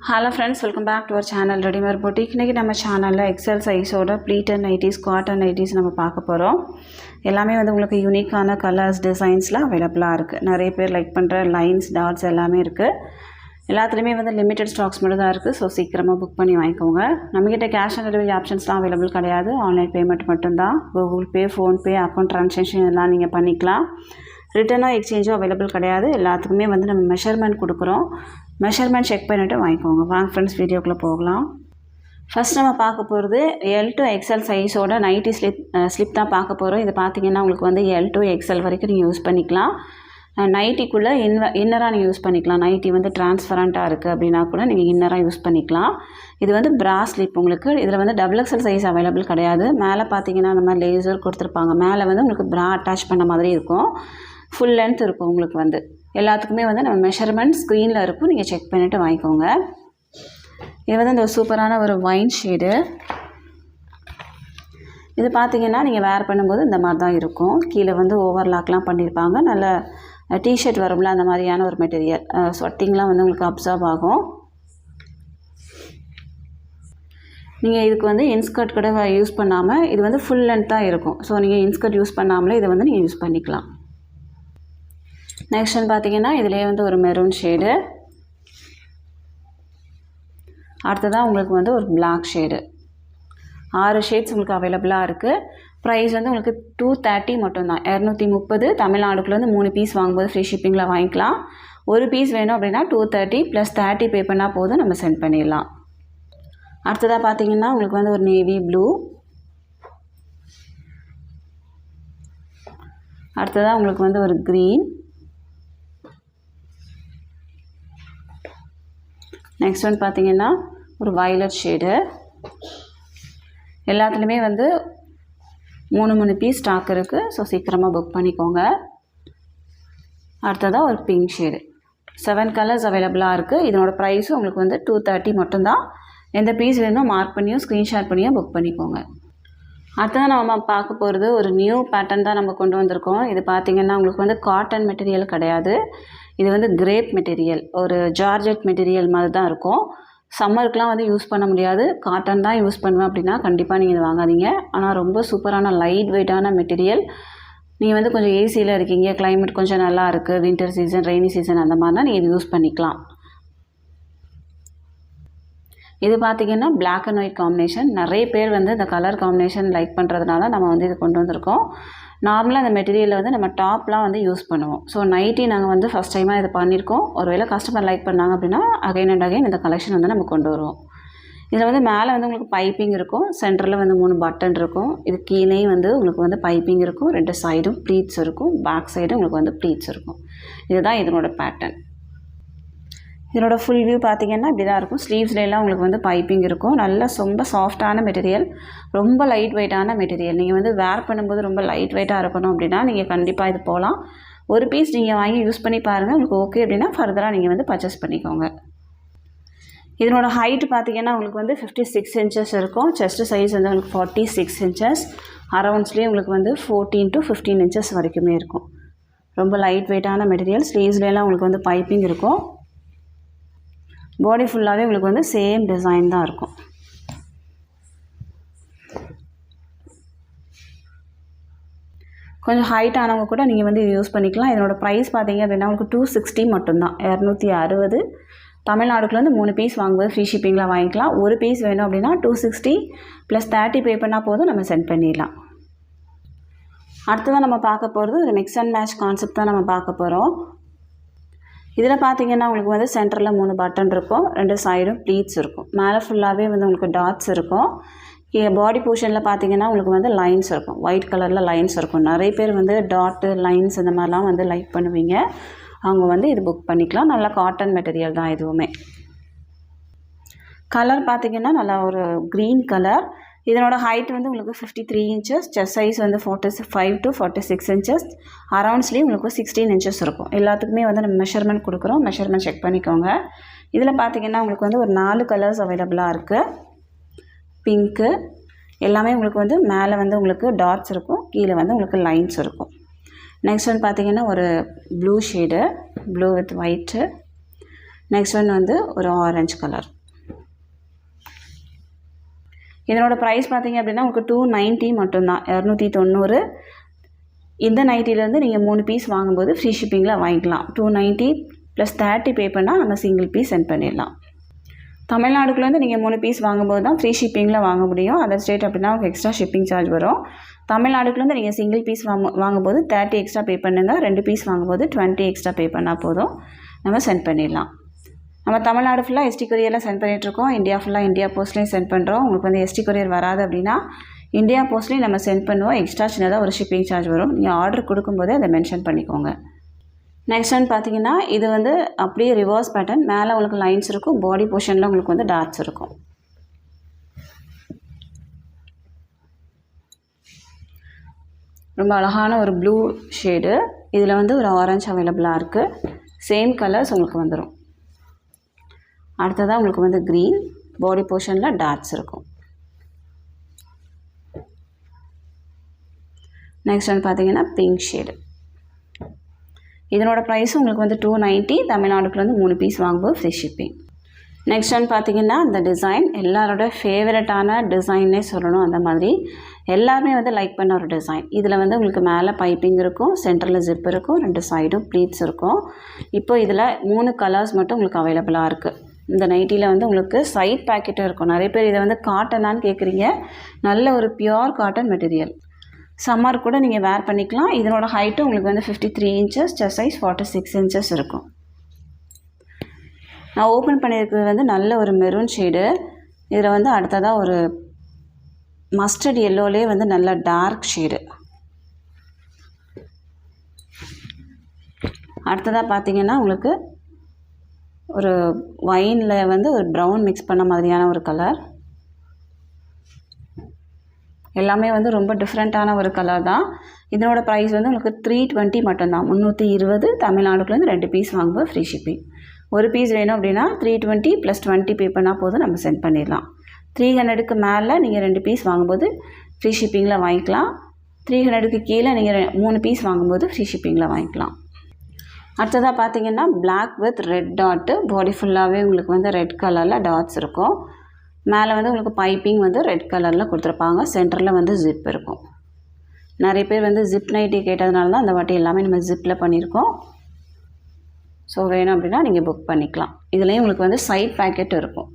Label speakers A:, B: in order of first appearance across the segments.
A: Hello friends, welcome back to our channel Readymare Boutique. இன்னைக்கு நம்ம சேனல்ல XL சைஸோட pleated nighties, cotton nighties நம்ம பார்க்க போறோம். எல்லாமே வந்து உங்களுக்கு யூனிக்கான கலர்ஸ் டிசைன்ஸ்ல அவேலபிளா இருக்கு. நிறைய பேர் லைக் பண்ற லைன்ஸ் டாட்ஸ் எல்லாமே இருக்கு. எல்லாத்துலயுமே வந்து லிமிட்டட் ஸ்டாக்ஸ் மட்டும் தான் இருக்கு. சோ சீக்கிரமா புக் பண்ணி வாங்கிக்கோங்க. நம்மகிட்ட கேஷ் ஆன் டெலிவரி ஆப்ஷன்ஸ்லாம் அவேலபிள் கிடையாது. ஆன்லைன் பேமெண்ட் மட்டும் தான். Google Pay, Phone Pay, account transaction எல்லாம் நீங்க பண்ணிக்கலாம். ரிட்டர்னோ எக்ஸ்சேஞ்சோ அவைலபிள் கிடையாது. எல்லாத்துக்குமே வந்து நம்ம மெஷர்மெண்ட் கொடுக்குறோம். மெஷர்மெண்ட் செக் பண்ணிவிட்டு வாங்கிக்கோங்க. வாங்க ஃப்ரெண்ட்ஸ் வீடியோக்குள்ளே போகலாம். ஃபஸ்ட் நம்ம பார்க்க போகிறது L to XL சைஸோட நைட்டி ஸ்லிப் தான் பார்க்க போகிறோம். இது பார்த்தீங்கன்னா உங்களுக்கு வந்து L to XL வரைக்கும் நீங்கள் யூஸ் பண்ணிக்கலாம். நைட்டிக்குள்ளே இன்னராக நீங்கள் யூஸ் பண்ணிக்கலாம். நைட்டி வந்து டிரான்ஸ்பரண்ட்டாக இருக்குது அப்படின்னா கூட நீங்கள் இன்னராக யூஸ் பண்ணிக்கலாம். இது வந்து ப்ரா ஸ்லிப் உங்களுக்கு. இதில் வந்து XXL சைஸ் அவைலபிள் கிடையாது. மேலே பார்த்தீங்கன்னா அந்த மாதிரி லேசர் கொடுத்துருப்பாங்க. மேலே வந்து உங்களுக்கு ப்ரா அட்டாச் பண்ண மாதிரி இருக்கும். ஃபுல் லென்த் இருக்கும் உங்களுக்கு வந்து. எல்லாத்துக்குமே வந்து நம்ம மெஷர்மெண்ட் ஸ்க்ரீனில் இருக்கும். நீங்கள் செக் பண்ணிவிட்டு வாங்கிக்கோங்க. இது வந்து இந்த சூப்பரான ஒரு ஒயின் ஷேடு. இது பார்த்தீங்கன்னா நீங்கள் வேர் பண்ணும்போது இந்த மாதிரி தான் இருக்கும். கீழே வந்து ஓவர்லாக்லாம் பண்ணியிருப்பாங்க. நல்ல டிஷர்ட் வரும்ல அந்த மாதிரியான ஒரு மெட்டீரியல். ஸ்வெட்டிங்லாம் வந்து உங்களுக்கு அப்சர்வ் ஆகும். நீங்கள் இதுக்கு வந்து இன்ஸ்கர்ட் கூட யூஸ் பண்ணாமல் இது வந்து ஃபுல் லென்த்தாக இருக்கும். ஸோ நீங்கள் இன்ஸ்கர்ட் யூஸ் பண்ணாமலே இதை வந்து நீங்கள் யூஸ் பண்ணிக்கலாம். நெக்ஸ்ட் பார்த்தீங்கன்னா இதிலேயே வந்து ஒரு மெரூன் ஷேடு. அடுத்ததாக உங்களுக்கு வந்து ஒரு பிளாக் ஷேடு. 6 ஷேட்ஸ் உங்களுக்கு அவைலபிளாக இருக்குது. ப்ரைஸ் வந்து உங்களுக்கு 230 மட்டும்தான். 230 தமிழ்நாடுக்குள்ள வந்து 3 பீஸ் வாங்கும்போது ஃப்ரீ ஷிப்பிங்கில் வாங்கிக்கலாம். ஒரு பீஸ் வேணும் அப்படின்னா 230 + 30 பே பண்ணால் போதும், நம்ம சென்ட் பண்ணிடலாம். அடுத்ததாக பார்த்தீங்கன்னா உங்களுக்கு வந்து ஒரு நேவி ப்ளூ. அடுத்ததாக உங்களுக்கு வந்து ஒரு க்ரீன். நெக்ஸ்ட் ஒன் பார்த்தீங்கன்னா ஒரு வயலட் ஷேடு. எல்லாத்துலேயுமே வந்து 3 பீஸ் ஸ்டாக் இருக்குது. ஸோ சீக்கிரமாக புக் பண்ணிக்கோங்க. அடுத்ததாக ஒரு பிங்க் ஷேடு. 7 கலர்ஸ் அவைலபிளாக இருக்குது. இதனோட ப்ரைஸும் உங்களுக்கு வந்து 230 மட்டும்தான். எந்த பீஸ் வேணுமோ மார்க் பண்ணியும் ஸ்க்ரீன்ஷாட் பண்ணியும் புக் பண்ணிக்கோங்க. அடுத்ததான் நம்ம பார்க்க போகிறது ஒரு நியூ பேட்டர்ன் தான் நம்ம கொண்டு வந்திருக்கோம். இது பார்த்திங்கன்னா உங்களுக்கு வந்து காட்டன் மெட்டீரியல் கிடையாது. இது வந்து கிரேப் மெட்டீரியல், ஒரு ஜார்ஜெட் மெட்டீரியல் மாதிரி தான் இருக்கும். சம்மருக்குலாம் வந்து யூஸ் பண்ண முடியாது. காட்டன் தான் யூஸ் பண்ணுவேன் அப்படின்னா கண்டிப்பாக நீங்கள் இது வாங்காதீங்க. ஆனால் ரொம்ப சூப்பரான லைட் வெயிட்டான மெட்டீரியல். நீங்கள் வந்து கொஞ்சம் ஏசியில் இருக்கீங்க, கிளைமேட் கொஞ்சம் நல்லா இருக்குது, வின்டர் சீசன், ரெய்னி சீசன் அந்த மாதிரினா நீங்கள் இது யூஸ் பண்ணிக்கலாம். இது பார்த்திங்கன்னா பிளாக் அண்ட் ஒயிட் காம்பினேஷன். நிறைய பேர் வந்து இந்த கலர் காம்பினேஷன் லைக் பண்ணுறதுனால நம்ம வந்து இது கொண்டு வந்திருக்கோம். நார்மலாக அந்த மெட்டீரியலில் வந்து நம்ம டாப்லாம் வந்து யூஸ் பண்ணுவோம். ஸோ நைட்டி நாங்கள் வந்து ஃபஸ்ட் டைமாக இது பண்ணியிருக்கோம். ஒருவேளை கஸ்டமர் லைக் பண்ணாங்க அப்படின்னா அகைன் அண்ட் அகைன் இந்த கலெக்ஷன் வந்து நம்ம கொண்டு வருவோம். இதில் வந்து மேலே வந்து உங்களுக்கு பைப்பிங் இருக்கும். சென்டரில் வந்து 3 பட்டன் இருக்கும். இது கீழேயும் வந்து உங்களுக்கு வந்து பைப்பிங் இருக்கும். 2 சைடும் ப்ளீட்ஸ் இருக்கும். பேக் சைடும் உங்களுக்கு வந்து ப்ளீட்ஸ் இருக்கும். இதுதான் இதனோட பேட்டர்ன். இதனோட ஃபுல் வியூ பார்த்திங்கன்னா இப்படி தான் இருக்கும். ஸ்லீவ்ஸ்லாம் உங்களுக்கு வந்து பைப்பிங் இருக்கும். நல்ல ரொம்ப சாஃப்டான மெட்டீரியல், ரொம்ப லைட் வெயிட்டான மெட்டீரியல். நீங்கள் வந்து வேர் பண்ணும்போது ரொம்ப லைட் வெயிட்டாக இருக்கணும் அப்படின்னா நீங்கள் கண்டிப்பாக இது போகலாம். ஒரு பீஸ் நீங்கள் வாங்கி யூஸ் பண்ணி பாருங்கள். உங்களுக்கு ஓகே அப்படின்னா ஃபர்தராக நீங்கள் வந்து பர்ச்சேஸ் பண்ணிக்கோங்க. இதனோட ஹைட் பார்த்திங்கன்னா உங்களுக்கு வந்து 56 இன்ச்சஸ் இருக்கும். செஸ்ட் சைஸ் வந்து உங்களுக்கு 46 இன்ச்சஸ். அரவுண்ட்ஸ்லேயே உங்களுக்கு வந்து 14 to 15 இன்ச்சஸ் வரைக்குமே இருக்கும். ரொம்ப லைட் வெயிட்டான மெட்டீரியல். ஸ்லீவ்ஸ்லாம் உங்களுக்கு வந்து பைப்பிங் இருக்கும். பாடி ஃபுல்லாகவே உங்களுக்கு வந்து சேம் டிசைன் தான் இருக்கும். கொஞ்சம் ஹைட் ஆனவங்க கூட நீங்கள் வந்து யூஸ் பண்ணிக்கலாம். இதனோட ப்ரைஸ் பார்த்தீங்க அப்படின்னா உங்களுக்கு 260 மட்டும்தான். 260 தமிழ்நாடுக்குள்ள வந்து 3 பீஸ் வாங்கும்போது ஃப்ரீ ஷிப்பிங்கில் வாங்கிக்கலாம். ஒரு பீஸ் வேணும் அப்படின்னா 260 + 30 பே பண்ணால் போதும், நம்ம சென்ட் பண்ணிடலாம். அடுத்ததான் நம்ம பார்க்க போகிறது ஒரு மிக்ஸ் அண்ட் மேட்ச் கான்செப்ட் தான் நம்ம பார்க்க போகிறோம். இதில் பார்த்தீங்கன்னா உங்களுக்கு வந்து சென்டரில் 3 பட்டன் இருக்கும். 2 சைடும் ப்ளீட்ஸ் இருக்கும். மேலே ஃபுல்லாகவே வந்து உங்களுக்கு டாட்ஸ் இருக்கும். பாடி போர்ஷனில் பார்த்தீங்கன்னா உங்களுக்கு வந்து லைன்ஸ் இருக்கும். ஒயிட் கலரில் லைன்ஸ் இருக்கும். நிறைய பேர் வந்து டாட்டு லைன்ஸ் இந்த மாதிரிலாம் வந்து லைக் பண்ணுவீங்க. அவங்க வந்து இது புக் பண்ணிக்கலாம். நல்லா காட்டன் மெட்டீரியல் தான் இதுவுமே. கலர் பார்த்திங்கன்னா நல்லா ஒரு க்ரீன் கலர். இதனோட ஹைட் வந்து உங்களுக்கு 53 இன்ச்சஸ். செஸ்ட் சைஸ் வந்து 45 to 46 இன்ச்சஸ். அரவுண்ட்ஸ்லேயும் உங்களுக்கு 16 இன்ச்சஸ் இருக்கும். எல்லாத்துக்குமே வந்து நம்ம மெஷர்மெண்ட் கொடுக்குறோம். மெஷர்மெண்ட் செக் பண்ணிக்கோங்க. இதில் பார்த்திங்கன்னா உங்களுக்கு வந்து ஒரு 4 கலர்ஸ் அவைலபிளாக இருக்குது. பிங்க்கு எல்லாமே உங்களுக்கு வந்து மேலே வந்து உங்களுக்கு டாட்ஸ் இருக்கும். கீழே வந்து உங்களுக்கு லைன்ஸ் இருக்கும். நெக்ஸ்ட் வந்து பார்த்திங்கன்னா ஒரு blue shade, blue with white. Next one வந்து ஒரு ஆரஞ்சு கலர். இதனோட ப்ரைஸ் பார்த்தீங்க அப்படின்னா உங்களுக்கு 290 மட்டும்தான், 290. இந்த நைட்டிலேருந்து நீங்கள் 3 பீஸ் வாங்கும்போது ஃப்ரீ ஷிப்பிங்கில் வாங்கிக்கலாம். 290 + 30 பே பண்ணால் நம்ம சிங்கிள் பீஸ் சென்ட் பண்ணிடலாம். தமிழ்நாடுக்குள்ளேருந்து நீங்கள் 3 பீஸ் வாங்கும்போது தான் ஃப்ரீ ஷிப்பிங்கில் வாங்க முடியும். அதர் ஸ்டேட் அப்படின்னா உங்களுக்கு எக்ஸ்ட்ரா ஷிப்பிங் சார்ஜ் வரும். தமிழ்நாடுக்குள்ளேருந்து நீங்கள் சிங்கிள் பீஸ் வாங்கும்போது 30 எக்ஸ்ட்ரா பே பண்ணுங்கள். 2 பீஸ் வாங்கும்போது 20 எக்ஸ்ட்ரா பே பண்ணால் போதும், நம்ம சென்ட் பண்ணிடலாம். நம்ம தமிழ்நாடு ஃபுல்லாக எஸ்டி கொரியரில் சென்ட் பண்ணிகிட்ருக்கோம். இந்தியா ஃபுல்லாக இந்தியா போஸ்ட்லேயும் சென்ட் பண்ணுறோம். உங்களுக்கு வந்து எஸ்டி கொரியர் வராது அப்படின்னா இந்தியா போஸ்ட்லேயும் நம்ம சென்ட் பண்ணுவோம். எக்ஸ்ட்ரா சின்னதாக ஒரு ஷிப்பிங் சார்ஜ் வரும். நீங்கள் ஆர்டர் கொடுக்கும்போதே அதை மென்ஷன் பண்ணிக்கோங்க. நெக்ஸ்ட் ஒன் பார்த்தீங்கன்னா இது வந்து அப்படியே ரிவர்ஸ் பேட்டர்ன். மேலே உங்களுக்கு லைன்ஸ் இருக்கும், பாடி போர்ஷனில் உங்களுக்கு வந்து டாட்ஸ் இருக்கும். ரொம்ப அழகான ஒரு ப்ளூ ஷேடு. இதில் வந்து ஒரு ஆரஞ்சு அவைலபிளாக இருக்குது. சேம் கலர்ஸ் உங்களுக்கு வந்துடும். அடுத்ததாக உங்களுக்கு வந்து க்ரீன், பாடி போர்ஷனில் டாட்ஸ் இருக்கும். நெக்ஸ்ட் ஒன் பார்த்தீங்கன்னா பிங்க் ஷேடு. இதனோட ப்ரைஸும் உங்களுக்கு வந்து 290. தமிழ்நாடுக்குள்ளேருந்து 3 பீஸ் வாங்கும்போது ஃப்ரீ ஷிப்பிங். நெக்ஸ்ட் ஒன் பார்த்தீங்கன்னா இந்த டிசைன் எல்லாரோட ஃபேவரட்டான டிசைன்னே சொல்லணும். அந்த மாதிரி எல்லாருமே வந்து லைக் பண்ண ஒரு டிசைன். இதில் வந்து உங்களுக்கு மேலே பைப்பிங் இருக்கும், சென்டரில் ஜிப் இருக்கும், 2 சைடும் ப்ளீட்ஸ் இருக்கும். இப்போ இதில் 3 கலர்ஸ் மட்டும் உங்களுக்கு அவைலபிளாக இருக்குது. இந்த நைட்டியில் வந்து உங்களுக்கு சைட் பேக்கெட்டும் இருக்கும். நிறைய பேர் இதை வந்து காட்டனான்னு கேட்குறீங்க. நல்ல ஒரு பியோர் காட்டன் மெட்டீரியல். சம்மர் கூட நீங்கள் வேர் பண்ணிக்கலாம். இதனோட ஹைட்டும் உங்களுக்கு வந்து 53 இன்ச்சஸ், செஸ்ட் சைஸ் 46 இன்ச்சஸ் இருக்கும். நான் ஓப்பன் பண்ணியிருக்கிறது வந்து நல்ல ஒரு மெரூன் ஷேடு. இதில் வந்து அடுத்ததாக ஒரு மஸ்டர்ட் எல்லோலேயே வந்து நல்ல டார்க் ஷேடு. அடுத்ததாக பார்த்தீங்கன்னா உங்களுக்கு ஒரு ஒயினில் வந்து ஒரு ப்ரௌன் மிக்ஸ் பண்ண மாதிரியான ஒரு கலர். எல்லாமே வந்து ரொம்ப டிஃப்ரெண்ட்டான ஒரு கலர் தான். இதனோட ப்ரைஸ் வந்து உங்களுக்கு 320 மட்டும்தான், 320. தமிழ்நாடுக்குள்ளேருந்து 2 பீஸ் வாங்கும்போது ஃப்ரீ ஷிப்பிங். ஒரு பீஸ் வேணும் அப்படின்னா 320 + 20 பே பண்ணால் போதும், நம்ம சென்ட் பண்ணிடலாம். 300க்கு மேலே நீங்கள் 2 பீஸ் வாங்கும்போது ஃப்ரீ ஷிப்பிங்கில் வாங்கிக்கலாம். 300க்கு கீழே நீங்கள் 3 பீஸ் வாங்கும்போது ஃப்ரீ ஷிப்பிங்கில் வாங்கிக்கலாம். அடுத்ததாக பார்த்தீங்கன்னா பிளாக் வித் ரெட் டாட்டு. பாடி ஃபுல்லாகவே உங்களுக்கு வந்து ரெட் கலரில் டாட்ஸ் இருக்கும். மேலே வந்து உங்களுக்கு பைப்பிங் வந்து ரெட் கலரில் கொடுத்துருப்பாங்க. சென்டரில் வந்து ஜிப் இருக்கும். நிறைய பேர் வந்து ஜிப் நைட்டி கேட்டதுனால தான் அந்த வாட்டி எல்லாமே நம்ம ஜிப்பில் பண்ணியிருக்கோம். ஸோ வேணும் அப்படின்னா நீங்கள் புக் பண்ணிக்கலாம். இதுலேயும் உங்களுக்கு வந்து சைட் பேக்கெட் இருக்கும்.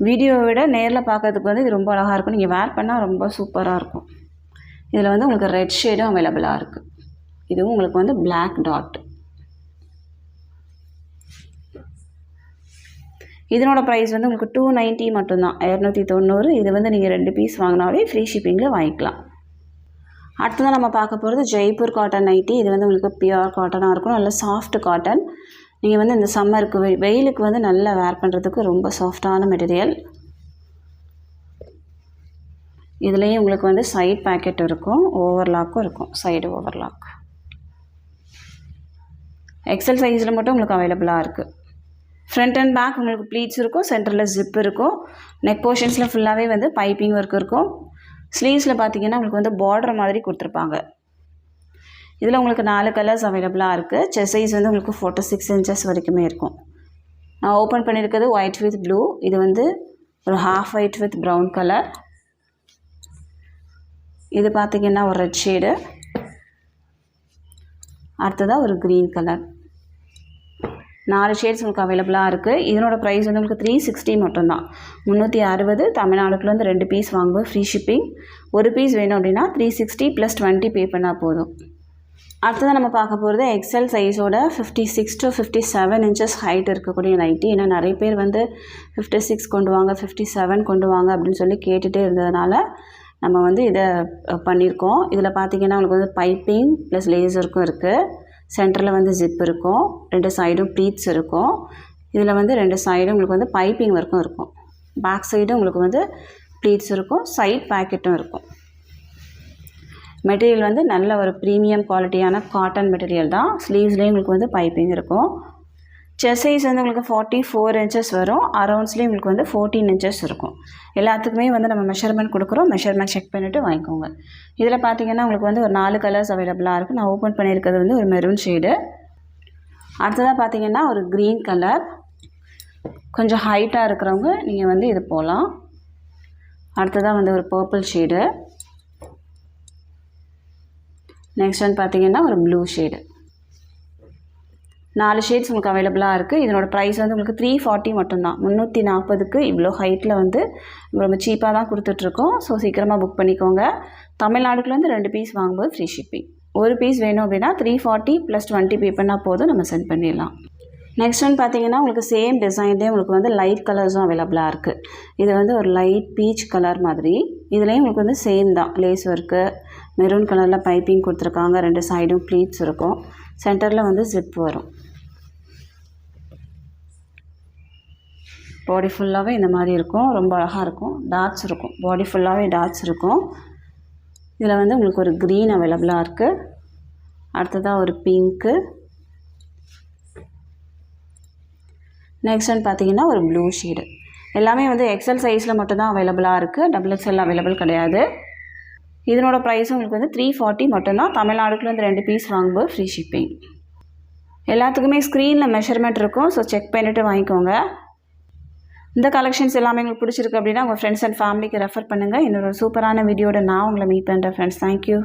A: வீடியோவை விட நேரில் பார்க்கறதுக்கு வந்து இது ரொம்ப அழகாக இருக்கும். நீங்கள் வேர் பண்ணால் ரொம்ப சூப்பராக இருக்கும். இதில் வந்து உங்களுக்கு ரெட் ஷேடும் அவைலபிளாக இருக்குது. இதுவும் உங்களுக்கு வந்து பிளாக் டாட். இதனோட ப்ரைஸ் வந்து உங்களுக்கு 290 மட்டும்தான், 290. இது வந்து நீங்கள் 2 பீஸ் வாங்கினாலே ஃப்ரீ ஷிப்பிங்கில் வாங்கிக்கலாம். அடுத்ததான் நம்ம பார்க்க போகிறது ஜெய்ப்பூர் காட்டன் நைட்டி. இது வந்து உங்களுக்கு பியூர் காட்டனாக இருக்கும். நல்ல சாஃப்ட் காட்டன். நீங்கள் வந்து இந்த சம்மருக்கு வெயிலுக்கு வந்து நல்லா வேர் பண்ணுறதுக்கு ரொம்ப சாஃப்டான மெட்டீரியல். இதுலேயும் உங்களுக்கு வந்து சைட் பேக்கெட் இருக்கும், ஓவர்லாக்கும் இருக்கும், சைடு ஓவர்லாக். எக்ஸல் சைஸில் மட்டும் உங்களுக்கு அவைலபிளாக இருக்குது. ஃப்ரண்ட் அண்ட் பேக் உங்களுக்கு ப்ளீட்ஸ் இருக்கும், சென்டரில் ஜிப் இருக்கும். நெக் போர்ஷன்ஸில் ஃபுல்லாகவே வந்து பைப்பிங் ஒர்க் இருக்கும். ஸ்லீவ்ஸில் பார்த்தீங்கன்னா உங்களுக்கு வந்து பார்டர் மாதிரி கொடுத்துருப்பாங்க. இதில் உங்களுக்கு 4 கலர்ஸ் அவைலபிளாக இருக்குது. செஸ்ட் சைஸ் வந்து உங்களுக்கு 46 இன்ச்சஸ் வரைக்குமே இருக்கும். நான் ஓப்பன் பண்ணியிருக்கிறது ஒயிட் வித் ப்ளூ. இது வந்து ஒரு half white with brown colour. இது பார்த்திங்கன்னா ஒரு ரெட் ஷேடு. அடுத்ததாக ஒரு க்ரீன் கலர். 4 ஷேட்ஸ் உங்களுக்கு அவைலபிளாக இருக்குது. இதனோட ப்ரைஸ் வந்து உங்களுக்கு 360 மட்டும்தான், 360. தமிழ்நாடுக்குள்ளேருந்து 2 பீஸ் வாங்கும்போது ஃப்ரீ ஷிப்பிங். ஒரு பீஸ் வேணும் அப்படின்னா 360 + 20 பே பண்ணால் போதும். அடுத்ததான் நம்ம பார்க்க போகிறது எக்ஸல் சைஸோட 56 to 57 இன்ச்சஸ் ஹைட் இருக்கக்கூடிய நைட்டி. ஏன்னா நிறைய பேர் வந்து 56 கொண்டு வாங்க, 57 கொண்டு வாங்க அப்படின்னு சொல்லி கேட்டுகிட்டே இருந்ததுனால நம்ம வந்து இதை பண்ணியிருக்கோம். இதில் பார்த்திங்கன்னா உங்களுக்கு வந்து பைப்பிங் ப்ளஸ் லேசருக்கும் இருக்குது. சென்டரில் வந்து ஜிப் இருக்கும், 2 சைடும் ப்ளீட்ஸ் இருக்கும். இதில் வந்து 2 சைடும் உங்களுக்கு வந்து பைப்பிங் ஒர்க்கும் இருக்கும். பேக் சைடும் உங்களுக்கு வந்து ப்ளீட்ஸ் இருக்கும், சைட் பேக்கெட்டும் இருக்கும். மெட்டீரியல் வந்து நல்ல ஒரு ப்ரீமியம் குவாலிட்டியான காட்டன் மெட்டீரியல் தான். ஸ்லீவ்ஸ்லேயும் உங்களுக்கு வந்து பைப்பிங் இருக்கும். செஸ்ட் சைஸ் வந்து உங்களுக்கு 44 இன்ச்சஸ் வரும். அரவுண்ட்ஸ்லேயும் உங்களுக்கு வந்து 14 இன்ச்சஸ் இருக்கும். எல்லாத்துக்குமே வந்து நம்ம மெஷர்மெண்ட் கொடுக்குறோம். மெஷர்மெண்ட் செக் பண்ணிவிட்டு வாங்கிக்கோங்க. இதில் பார்த்திங்கன்னா உங்களுக்கு வந்து ஒரு 4 கலர்ஸ் அவைலபிளாக இருக்குது. நான் ஓப்பன் பண்ணியிருக்கிறது வந்து ஒரு மெரூன் ஷேடு. அடுத்ததாக பார்த்திங்கன்னா ஒரு க்ரீன் கலர். கொஞ்சம் ஹைட்டாக இருக்கிறவங்க நீங்கள் வந்து இது போகலாம். அடுத்ததாக வந்து ஒரு பர்பிள் ஷேடு. நெக்ஸ்ட் வந்து பார்த்திங்கன்னா ஒரு ப்ளூ ஷேடு. 4 ஷேட்ஸ் உங்களுக்கு அவைலபிளாக இருக்குது. இதனோட ப்ரைஸ் வந்து உங்களுக்கு 340 மட்டும்தான். 340க்கு இவ்வளோ ஹைட்டில் வந்து ரொம்ப சீப்பாக தான் கொடுத்துட்ருக்கோம். ஸோ சீக்கிரமாக புக் பண்ணிக்கோங்க. தமிழ்நாடுக்குள்ளேருந்து 2 பீஸ் வாங்கும்போது ஃப்ரீ ஷிப்பிங். ஒரு பீஸ் வேணும் அப்படின்னா 340 + 20 பே பண்ணால் போதும், நம்ம சென்ட் பண்ணிடலாம். நெக்ஸ்ட் வந்து பார்த்திங்கன்னா உங்களுக்கு சேம் டிசைன்லேயே உங்களுக்கு வந்து லைட் கலர்ஸும் அவைலபிளாக இருக்குது. இது வந்து ஒரு லைட் பீச் கலர் மாதிரி. இதுலேயும் உங்களுக்கு வந்து சேம் தான். லேஸ் ஒர்க்கு, மெரூன் கலரில் பைப்பிங் கொடுத்துருக்காங்க. 2 சைடும் ப்ளீட்ஸ் இருக்கும். சென்டரில் வந்து ஜிப் வரும். பாடி ஃபுல்லாகவே இந்த மாதிரி இருக்கும். ரொம்ப அழகாக இருக்கும். டாட்ஸ் இருக்கும். பாடி ஃபுல்லாகவே டாட்ஸ் இருக்கும். இதில் வந்து உங்களுக்கு ஒரு க்ரீன் அவைலபிளாக இருக்குது. அடுத்ததாக ஒரு பிங்க்கு. நெக்ஸ்ட் வந்து பார்த்திங்கன்னா ஒரு ப்ளூ ஷேடு. எல்லாமே வந்து எக்ஸல் சைஸில் மட்டும்தான் அவைலபிளாக இருக்குது. XXL அவைலபிள் கிடையாது. இதனோட ப்ரைஸ் உங்களுக்கு வந்து 340 மட்டும்தான். தமிழ்நாடுக்குள்ளேருந்து 2 பீஸ் வாங்கும்போது ஃப்ரீ ஷிப்பிங். எல்லாத்துக்குமே ஸ்க்ரீனில் மெஷர்மெண்ட் இருக்கும். ஸோ செக் பண்ணிவிட்டு வாங்கிக்கோங்க. இந்த கலெக்ஷன்ஸ் எல்லாமே உங்களுக்கு பிடிச்சிருக்கு அப்படின்னா உங்கள் ஃப்ரெண்ட்ஸ் அண்ட் ஃபேமிலிக்கு ரெஃபர் பண்ணுங்கள். இன்னொரு சூப்பரான வீடியோட நான் உங்களை மீட் பண்ணுறேன் ஃப்ரெண்ட்ஸ். தேங்க்யூ.